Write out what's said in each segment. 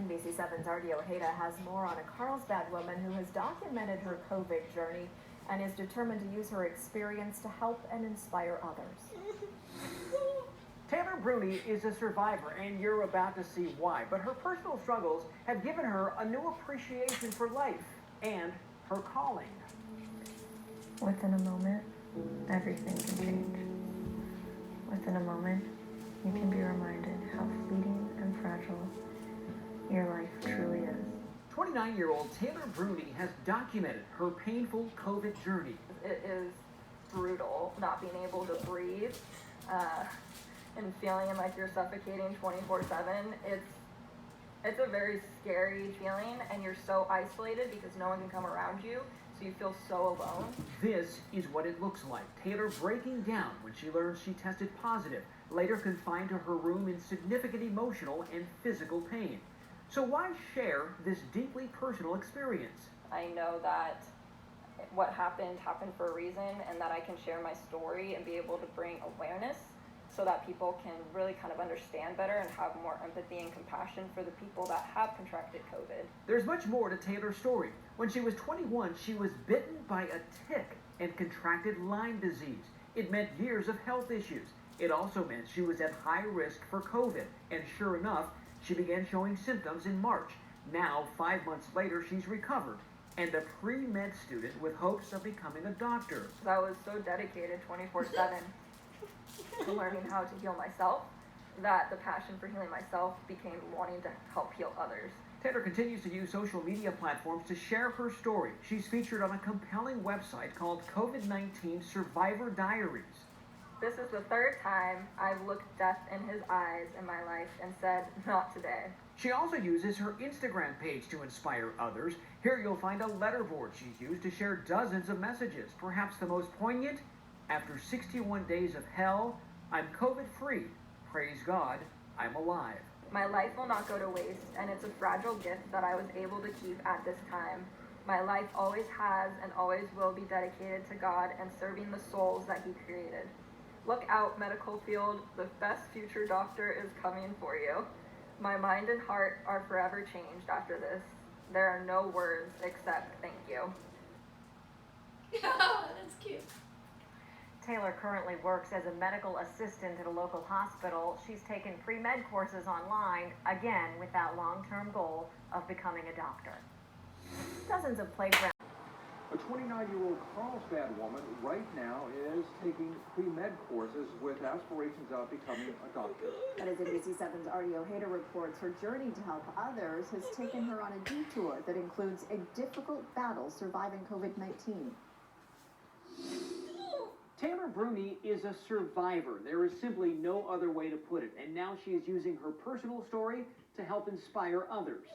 NBC7's Artie has more on a Carlsbad woman who has documented her COVID journey and is determined to use her experience to help and inspire others. Taylor Bruni is a survivor, and you're about to see why. But her personal struggles have given her a new appreciation for life and her calling. Within a moment, everything can change. Within a moment, you can be reminded how fleeting and fragile your life truly is. 29-year-old Taylor Bruni has documented her painful COVID journey. It is brutal not being able to breathe and feeling like you're suffocating 24/7. It's a very scary feeling, and you're so isolated because no one can come around you, so you feel so alone. This is what it looks like. Taylor breaking down when she learns she tested positive, later confined to her room in significant emotional and physical pain. So why share this deeply personal experience? I know that what happened for a reason, and that I can share my story and be able to bring awareness so that people can really kind of understand better and have more empathy and compassion for the people that have contracted COVID. There's much more to Taylor's story. When she was 21, she was bitten by a tick and contracted Lyme disease. It meant years of health issues. It also meant she was at high risk for COVID, and sure enough, she began showing symptoms in March. Now, 5 months later, she's recovered and a pre-med student with hopes of becoming a doctor. I was so dedicated 24/7 to learning how to heal myself that the passion for healing myself became wanting to help heal others. Taylor continues to use social media platforms to share her story. She's featured on a compelling website called COVID-19 Survivor Diaries. This is the third time I've looked death in his eyes in my life and said, not today. She also uses her Instagram page to inspire others. Here you'll find a letterboard she's used to share dozens of messages. Perhaps the most poignant, after 61 days of hell, I'm COVID-free. Praise God, I'm alive. My life will not go to waste, and it's a fragile gift that I was able to keep at this time. My life always has and always will be dedicated to God and serving the souls that He created. Look out, medical field, the best future doctor is coming for you. My mind and heart are forever changed after this. There are no words except thank you. That's cute. Taylor currently works as a medical assistant at a local hospital. She's taken pre-med courses online, again with that long-term goal of becoming a doctor. Dozens of playgrounds. A 29-year-old Carlsbad woman right now is taking pre-med courses with aspirations of becoming a doctor. That is NBC7's Artie reports her journey to help others has taken her on a detour that includes a difficult battle surviving COVID-19. Taylor Bruni is a survivor. There is simply no other way to put it. And now she is using her personal story to help inspire others.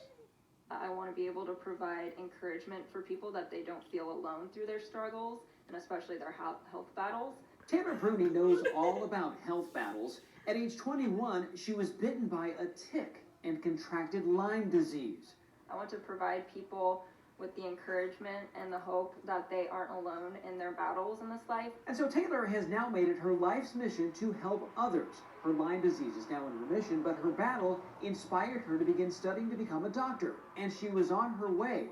I want to be able to provide encouragement for people that they don't feel alone through their struggles, and especially their health battles. Taylor Bruni knows all about health battles. At age 21, she was bitten by a tick and contracted Lyme disease. I want to provide people with the encouragement and the hope that they aren't alone in their battles in this life. And so Taylor has now made it her life's mission to help others. Her Lyme disease is now in remission, but her battle inspired her to begin studying to become a doctor. And she was on her way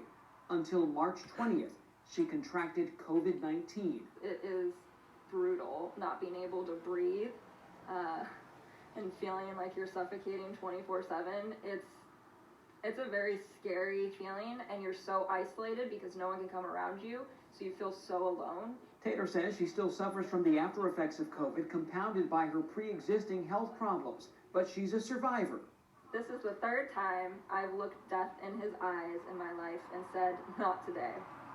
until March 20th. She contracted COVID-19. It is brutal not being able to breathe and feeling like you're suffocating 24/7. It's a very scary feeling, and you're so isolated because no one can come around you, so you feel so alone. Taylor says she still suffers from the after effects of COVID, compounded by her pre-existing health problems, but she's a survivor. This is the third time I've looked death in his eyes in my life and said, not today.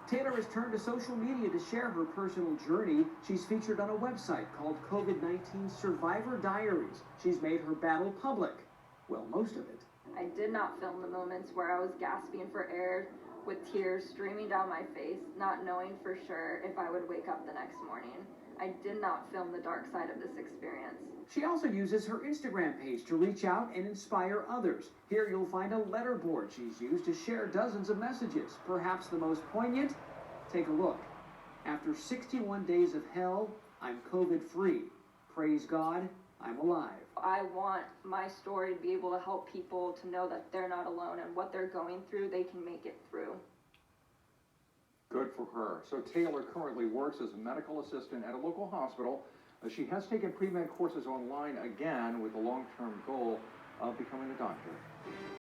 Taylor has turned to social media to share her personal journey. She's featured on a website called COVID-19 Survivor Diaries. She's made her battle public. Well, most of it. I did not film the moments where I was gasping for air with tears streaming down my face, not knowing for sure if I would wake up the next morning. I did not film the dark side of this experience. She also uses her Instagram page to reach out and inspire others. Here you'll find a letterboard she's used to share dozens of messages. Perhaps the most poignant? Take a look. After 61 days of hell, I'm COVID-free. Praise God, I'm alive. I want my story to be able to help people to know that they're not alone and what they're going through, they can make it through. Good for her. So Taylor currently works as a medical assistant at a local hospital. She has taken pre-med courses online again with the long-term goal of becoming a doctor.